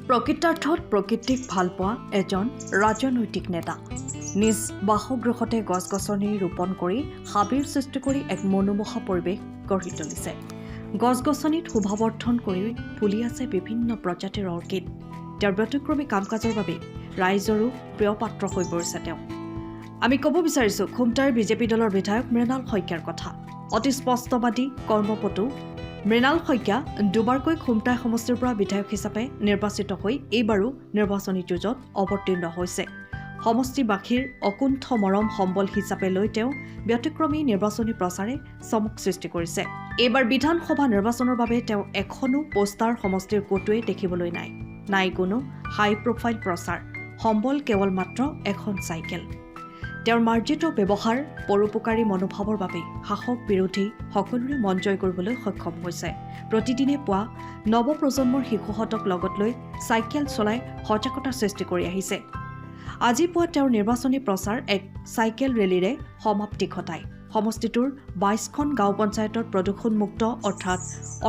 প্ৰকৃতাৰ্থত প্ৰকৃতিক ভাল পোৱা এজন ৰাজনৈতিক নেতা নিজ বাসগৃহতে গছ-গছনি ৰোপণ কৰি হাবিৰ সৃষ্টি কৰি এক মনোমোহা পৰিৱেশ গঢ়ি তুলিছে। গছ-গছনিত শোভাবৰ্ধন কৰি ফুলি আছে বিভিন্ন প্ৰজাতিৰ অৰ্কিড। তেওঁৰ ব্যতিক্ৰমী কাম-কাজৰ বাবে ৰাইজৰো প্ৰিয় পাত্ৰ হৈ পৰিছে তেওঁ। আমি ক'ব বিচাৰিছোঁ খুমটাৰ বিজেপি দলৰ বিধায়ক মৃণাল শইকীয়াৰ কথা। অতি স্পষ্টবাদী কৰ্মপটু মৃণাল শইকীয়া দুবাৰকৈ খুমটাই সমষ্টিৰ পৰা বিধায়ক হিচাপে নিৰ্বাচিত হৈ এইবাৰো নিৰ্বাচনী যুঁজত অৱতীৰ্ণ হৈছে। সমষ্টিবাসীৰ অকুণ্ঠ মৰম সম্বল হিচাপে লৈ তেওঁ ব্যতিক্ৰমী নিৰ্বাচনী প্ৰচাৰে চমক সৃষ্টি কৰিছে। এইবাৰ বিধানসভা নিৰ্বাচনৰ বাবে তেওঁ এখনো পোষ্টাৰ সমষ্টিৰ ক'তোৱে দেখিবলৈ নাই কোনো হাই প্ৰফাইল প্ৰচাৰ, সম্বল কেৱল মাত্ৰ এখন চাইকেল। তেওঁৰ মাৰ্জিত ব্যৱহাৰ পৰোপকাৰী মনোভাৱৰ বাবে শাসক বিৰোধী সকলোৰে মন জয় কৰিবলৈ সক্ষম হৈছে। প্ৰতিদিনে পুৱা নৱপ্ৰজন্মৰ শিশুহঁতক লগত লৈ চাইকেল চলাই সজাগতাৰ সৃষ্টি কৰি আহিছে। আজি পুৱা তেওঁৰ নিৰ্বাচনী প্ৰচাৰ এক চাইকেল ৰেলীৰে সমাপ্তি ঘটায়। সমষ্টিটোৰ ২২খন গাঁও পঞ্চায়তৰ প্ৰদূষণমুক্ত অৰ্থাৎ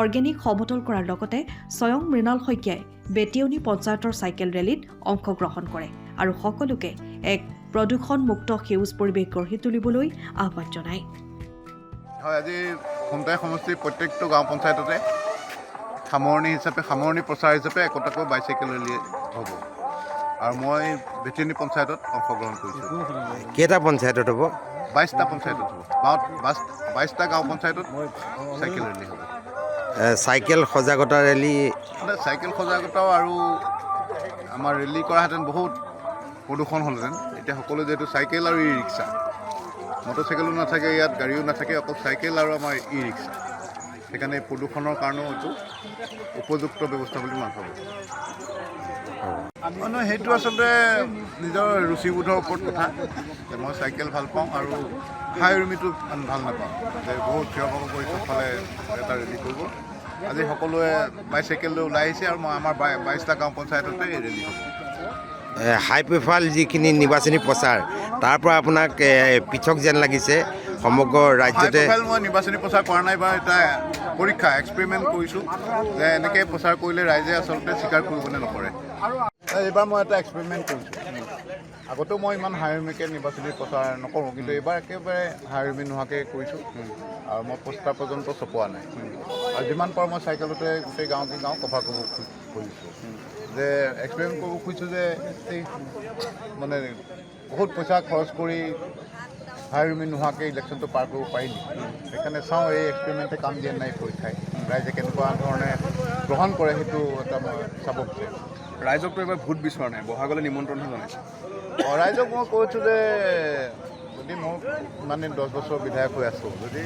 অৰ্গেনিক সমতল কৰাৰ লগতে স্বয়ং মৃণাল শইকীয়াই বেটিয়নী পঞ্চায়তৰ চাইকেল ৰেলীত অংশগ্ৰহণ কৰে আৰু সকলোকে এক প্ৰদূষণমুক্ত সেউজ পৰিৱেশ গঢ়ি তুলিবলৈ আহ্বান জনায়। হয়, আজি খুমটাই সমষ্টিৰ প্ৰত্যেকটো গাঁও পঞ্চায়ততে সামৰণি প্ৰচাৰ হিচাপে একোটাকৈ বাইচাইকেল ৰেলী হ'ব আৰু মই বেটিয়নী পঞ্চায়তত অংশগ্ৰহণ কৰিছোঁ। কেইটা পঞ্চায়তত হ'ব? ২২টা পঞ্চায়তত হ'ব। গাঁৱত ২২টা গাঁও পঞ্চায়তত চাইকেল ৰেলী হ'ব। চাইকেল সজাগতা ৰেলী, চাইকেল সজাগতাও আৰু আমাৰ ৰেলী কৰাহেঁতেন বহুত প্ৰদূষণ হ'লহেঁতেন। এতিয়া সকলো যিহেতু চাইকেল আৰু ই ৰিক্সা, মটৰচাইকেলো নাথাকে, ইয়াত গাড়ীও নাথাকে, অকল চাইকেল আৰু আমাৰ ই ৰিক্সা। সেইকাৰণে এই প্ৰদূষণৰ কাৰণেও এইটো উপযুক্ত ব্যৱস্থা বুলি মই ভাবোঁ। মানে সেইটো আচলতে নিজৰ ৰুচিবোধৰ ওপৰত কথা। মই চাইকেল ভাল পাওঁ আৰু হাই উৰুমিটো ভাল নাপাওঁ, যে বহুত থিয় ভাগ কৰি চবফালে এটা ৰেলী কৰিব। আজি সকলোৱে বাইচাইকেল লৈ ওলাই আহিছে আৰু মই আমাৰ ২২টা গাঁও পঞ্চায়ততে ৰেলী হ'ব। হাই প্ৰফাইল যিখিনি নিৰ্বাচনী প্ৰচাৰ, তাৰ পৰা আপোনাক পৃথক যেন লাগিছে সমগ্ৰ ৰাজ্যতে? মই নিৰ্বাচনী প্ৰচাৰ কৰা নাই, বা এটা পৰীক্ষা এক্সপেৰিমেণ্ট কৰিছোঁ যে এনেকৈ প্ৰচাৰ কৰিলে ৰাইজে আচলতে স্বীকাৰ কৰিবনে নকৰে। এইবাৰ মই এটা এক্সপেৰিমেণ্ট কৰিছোঁ। আগতেও মই ইমান হাইৰমিকে নিৰ্বাচনী প্ৰচাৰ নকৰোঁ, কিন্তু এইবাৰ একেবাৰে হাইৰমি নোহোৱাকৈ কৰিছোঁ আৰু মই পোষ্টাৰ পৰ্যন্ত ছপোৱা নাই। আৰু যিমান পাৰোঁ মই চাইকেলতে গোটেই গাঁৱকে গাঁও কভাৰ কৰিব খুজিছোঁ, যে এক্সপেৰিমেণ্ট কৰিব খুজিছোঁ যে এই মানে বহুত পইচা খৰচ কৰি হাইৰমি নোহোৱাকৈ ইলেকশ্যনটো পাৰ কৰিব পাৰি নেকি। সেইকাৰণে চাওঁ এই এক্সপেৰিমেণ্টে কাম দিয়ে নাই পৰীক্ষাই, ৰাইজে কেনেকুৱা ধৰণে গ্ৰহণ কৰে সেইটো এটা মই চাব বিচাৰিছোঁ। ৰাইজকতো এইবাৰ ভোট বিচৰা নাই, বহাগলৈ নিমন্ত্ৰণহে জনাইছে। ৰাইজক মই কৈছোঁ যে যদি মোৰ মানে 10 বছৰ বিধায়ক হৈ আছোঁ, যদি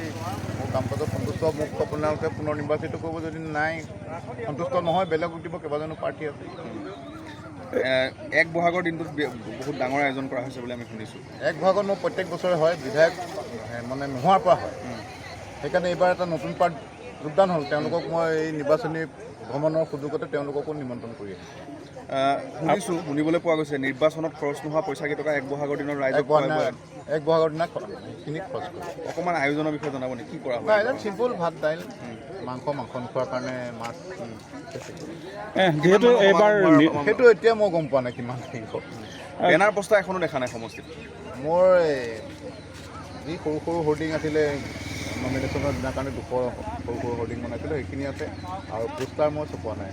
মোৰ কাম কাজত সন্তুষ্ট, মোক আপোনালোকে পুনৰ নিৰ্বাচিত কৰিব, যদি নাই সন্তুষ্ট নহয় বেলেগক দিব, কেইবাজনো প্ৰাৰ্থী আছে। 1 বহাগৰ দিনটোত বহুত ডাঙৰ আয়োজন কৰা হৈছে বুলি আমি শুনিছোঁ। 1 বহাগত মোৰ প্ৰত্যেক বছৰে হয়, বিধায়ক মানে নোহোৱাৰ পৰা হয়। সেইকাৰণে এইবাৰ এটা নতুন পাৰ্ট যোগদান হ'ল। তেওঁলোকক মই এই নিৰ্বাচনী ভ্ৰমণৰ সুযোগতে তেওঁলোককো নিমন্ত্ৰণ কৰি আহিছোঁ। শুনিবলৈ পোৱা গৈছে নিৰ্বাচনত খৰচ নোহোৱা পইচা কেইটকা 1 বহাগৰ দিনৰ ৰাইজক 1 বহাগৰ দিনা সেইখিনি খৰচ কৰিম। অকণমান আয়োজনৰ বিষয়ে জনাব নেকি, কি কৰা হয়? একদম চিম্পুল, ভাত দাইল মাংস নোখোৱাৰ কাৰণে মাছ, যিহেতু এইবাৰ সেইটো এতিয়া মই গম পোৱা নাই কিমান থাকিব। বেনাৰ পোষ্টাৰ এখনো দেখা নাই সমষ্টিত। মোৰ যি সৰু সৰু হোৰ্ডিং আছিলে নমিনেশ্যনৰ দিনাৰ কাৰণে 200 সৰু সৰু হোৰ্ডিং বনাইছিলোঁ, সেইখিনি আছে আৰু পোষ্টাৰ মই চপোৱা নাই।